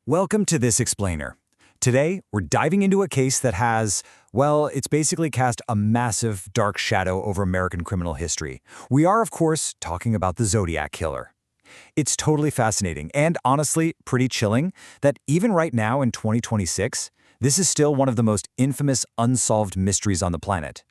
Welcome to This Explainer. Today, we're diving into a case that has, well, it's basically cast a massive dark shadow over American criminal history. We are, of course, talking about the Zodiac Killer. It's totally fascinating and, honestly, pretty chilling that even right now in 2026, this is still one of the most infamous unsolved mysteries on the planet.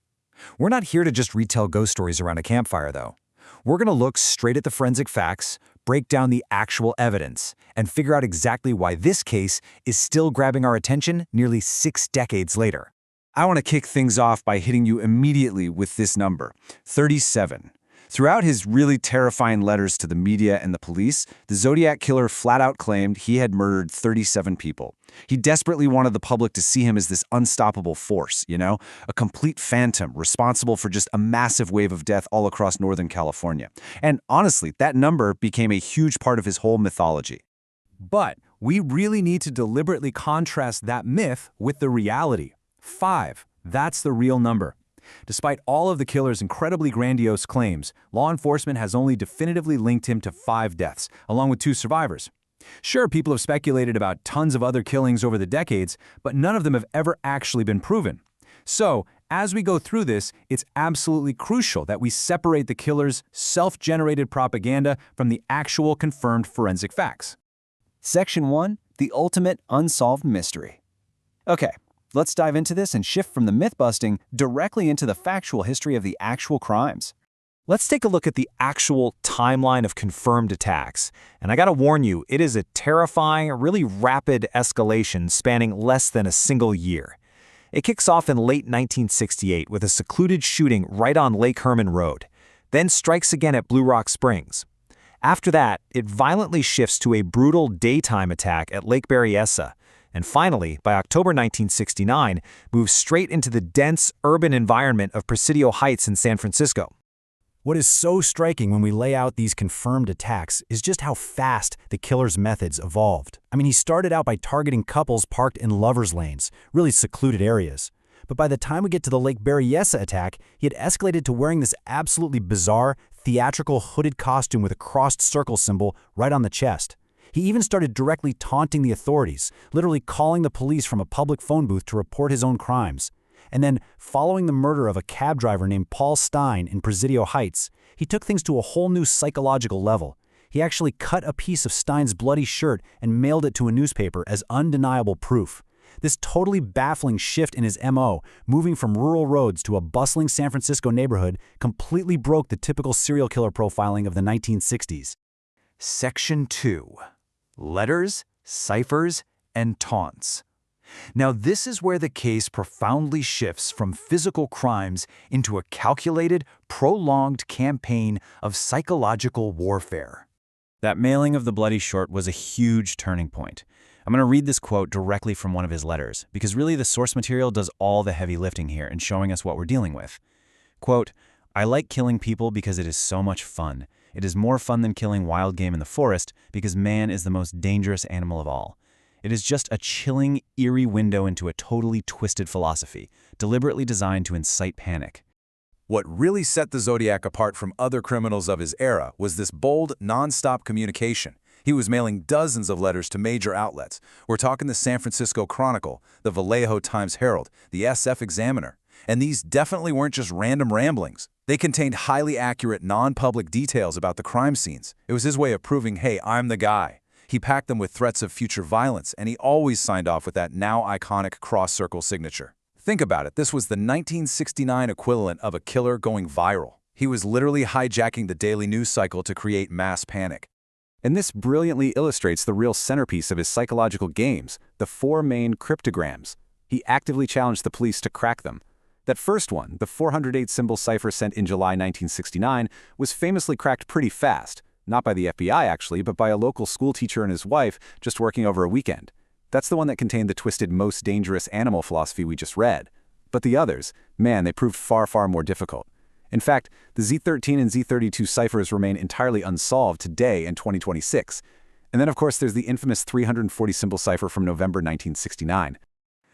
We're not here to just retell ghost stories around a campfire, though. We're going to look straight at the forensic facts, break down the actual evidence, and figure out exactly why this case is still grabbing our attention nearly 6 decades later. I want to kick things off by hitting you immediately with this number, 37. Throughout his really terrifying letters to the media and the police, the Zodiac Killer flat out claimed he had murdered 37 people. He desperately wanted the public to see him as this unstoppable force, a complete phantom responsible for just a massive wave of death all across Northern California. And honestly, that number became a huge part of his whole mythology. But we really need to deliberately contrast that myth with the reality. 5. That's the real number. Despite all of the killer's incredibly grandiose claims, law enforcement has only definitively linked him to 5 deaths, along with 2 survivors. Sure, people have speculated about tons of other killings over the decades, but none of them have ever actually been proven. So, as we go through this, it's absolutely crucial that we separate the killer's self-generated propaganda from the actual confirmed forensic facts. Section 1, the ultimate unsolved mystery. Okay. Let's dive into this and shift from the myth-busting directly into the factual history of the actual crimes. Let's take a look at the actual timeline of confirmed attacks. And I gotta warn you, it is a terrifying, really rapid escalation spanning less than a single year. It kicks off in late 1968 with a secluded shooting right on Lake Herman Road, then strikes again at Blue Rock Springs. After that, it violently shifts to a brutal daytime attack at Lake Berryessa, and finally, by October 1969, moves straight into the dense urban environment of Presidio Heights in San Francisco. What is so striking when we lay out these confirmed attacks is just how fast the killer's methods evolved. I mean, he started out by targeting couples parked in lovers' lanes, really secluded areas. But by the time we get to the Lake Berryessa attack, he had escalated to wearing this absolutely bizarre, theatrical hooded costume with a crossed circle symbol right on the chest. He even started directly taunting the authorities, literally calling the police from a public phone booth to report his own crimes. And then, following the murder of a cab driver named Paul Stein in Presidio Heights, he took things to a whole new psychological level. He actually cut a piece of Stein's bloody shirt and mailed it to a newspaper as undeniable proof. This totally baffling shift in his MO, moving from rural roads to a bustling San Francisco neighborhood, completely broke the typical serial killer profiling of the 1960s. Section 2. Letters, ciphers, and taunts. Now, this is where the case profoundly shifts from physical crimes into a calculated, prolonged campaign of psychological warfare. That mailing of the bloody shirt was a huge turning point. I'm going to read this quote directly from one of his letters, because really the source material does all the heavy lifting here in showing us what we're dealing with. Quote, "I like killing people because it is so much fun. It is more fun than killing wild game in the forest because man is the most dangerous animal of all. It is just a chilling, eerie window into a totally twisted philosophy, deliberately designed to incite panic." What really set the Zodiac apart from other criminals of his era was this bold, non-stop communication. He was mailing dozens of letters to major outlets. We're talking the San Francisco Chronicle, the Vallejo Times-Herald, the SF Examiner. And these definitely weren't just random ramblings. They contained highly accurate, non-public details about the crime scenes. It was his way of proving, hey, I'm the guy. He packed them with threats of future violence, and he always signed off with that now iconic cross-circle signature. Think about it, this was the 1969 equivalent of a killer going viral. He was literally hijacking the daily news cycle to create mass panic. And this brilliantly illustrates the real centerpiece of his psychological games, the 4 main cryptograms. He actively challenged the police to crack them. That first one, the 408-symbol cipher sent in July 1969, was famously cracked pretty fast. Not by the FBI, actually, but by a local schoolteacher and his wife just working over a weekend. That's the one that contained the twisted most dangerous animal philosophy we just read. But the others, man, they proved far, far more difficult. In fact, the Z13 and Z32 ciphers remain entirely unsolved today in 2026. And then, of course, there's the infamous 340-symbol cipher from November 1969.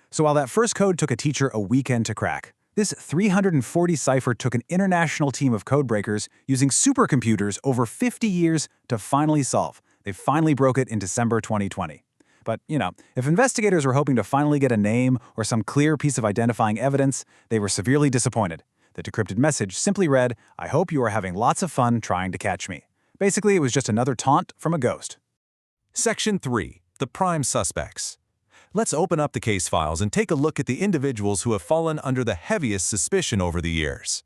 So while that first code took a teacher a weekend to crack, this 340 cipher took an international team of codebreakers using supercomputers over 50 years to finally solve. They finally broke it in December 2020. But, if investigators were hoping to finally get a name or some clear piece of identifying evidence, they were severely disappointed. The decrypted message simply read, "I hope you are having lots of fun trying to catch me." Basically, it was just another taunt from a ghost. Section 3. The Prime Suspects. Let's open up the case files and take a look at the individuals who have fallen under the heaviest suspicion over the years.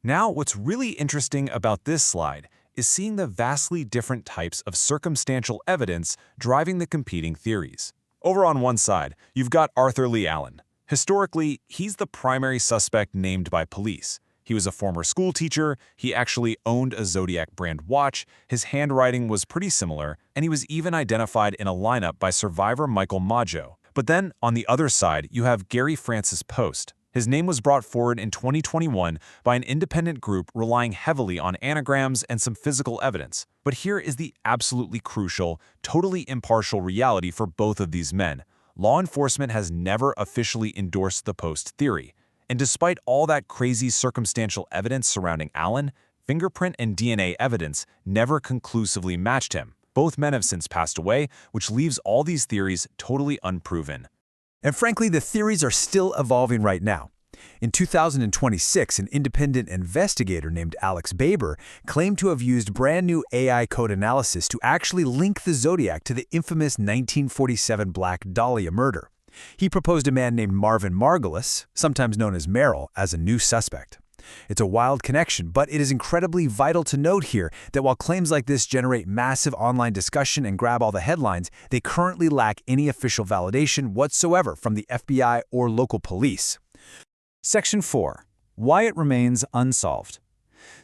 Now, what's really interesting about this slide is seeing the vastly different types of circumstantial evidence driving the competing theories. Over on one side, you've got Arthur Lee Allen. Historically, he's the primary suspect named by police. He was a former school teacher, he actually owned a Zodiac brand watch, his handwriting was pretty similar, and he was even identified in a lineup by survivor Michael Maggio. But then, on the other side, you have Gary Francis Post. His name was brought forward in 2021 by an independent group relying heavily on anagrams and some physical evidence. But here is the absolutely crucial, totally impartial reality for both of these men. Law enforcement has never officially endorsed the Post theory. And despite all that crazy circumstantial evidence surrounding Allen, fingerprint and DNA evidence never conclusively matched him. Both men have since passed away, which leaves all these theories totally unproven. And frankly, the theories are still evolving right now. In 2026, an independent investigator named Alex Baber claimed to have used brand new AI code analysis to actually link the Zodiac to the infamous 1947 Black Dahlia murder. He proposed a man named Marvin Margolis, sometimes known as Merrill, as a new suspect. It's a wild connection, but it is incredibly vital to note here that while claims like this generate massive online discussion and grab all the headlines, they currently lack any official validation whatsoever from the FBI or local police. Section 4. Why it remains unsolved.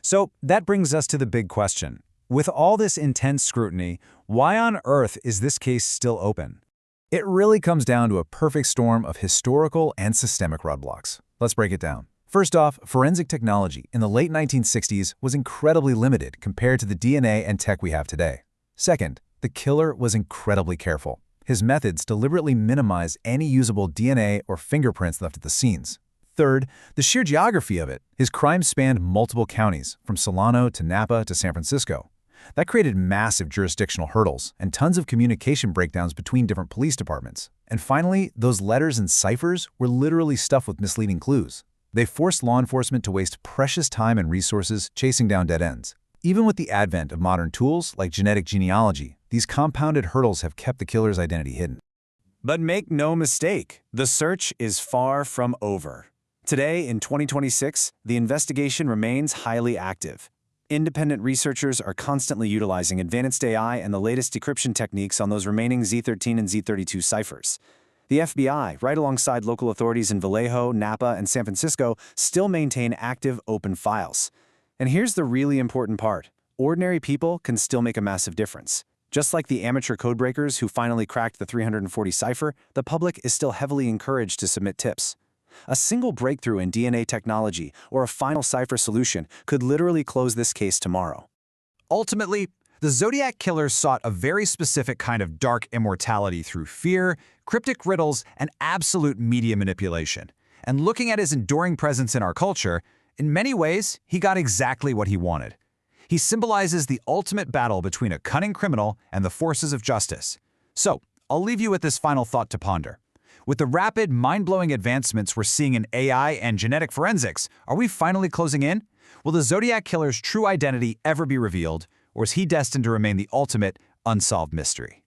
So that brings us to the big question. With all this intense scrutiny, why on earth is this case still open? It really comes down to a perfect storm of historical and systemic roadblocks. Let's break it down. First off, forensic technology in the late 1960s was incredibly limited compared to the DNA and tech we have today. Second, the killer was incredibly careful. His methods deliberately minimized any usable DNA or fingerprints left at the scenes. Third, the sheer geography of it. His crimes spanned multiple counties, from Solano to Napa to San Francisco. That created massive jurisdictional hurdles and tons of communication breakdowns between different police departments. And finally, those letters and ciphers were literally stuffed with misleading clues. They forced law enforcement to waste precious time and resources chasing down dead ends. Even with the advent of modern tools like genetic genealogy, these compounded hurdles have kept the killer's identity hidden. But make no mistake, the search is far from over. Today, in 2026, the investigation remains highly active. Independent researchers are constantly utilizing advanced AI and the latest decryption techniques on those remaining Z13 and Z32 ciphers. The FBI, right alongside local authorities in Vallejo, Napa, and San Francisco, still maintain active, open files. And here's the really important part. Ordinary people can still make a massive difference. Just like the amateur codebreakers who finally cracked the 340 cipher, the public is still heavily encouraged to submit tips. A single breakthrough in DNA technology or a final cipher solution could literally close this case tomorrow. Ultimately, the Zodiac Killer sought a very specific kind of dark immortality through fear, cryptic riddles, and absolute media manipulation. And looking at his enduring presence in our culture, in many ways, he got exactly what he wanted. He symbolizes the ultimate battle between a cunning criminal and the forces of justice. So, I'll leave you with this final thought to ponder. With the rapid, mind-blowing advancements we're seeing in AI and genetic forensics, are we finally closing in? Will the Zodiac Killer's true identity ever be revealed, or is he destined to remain the ultimate unsolved mystery?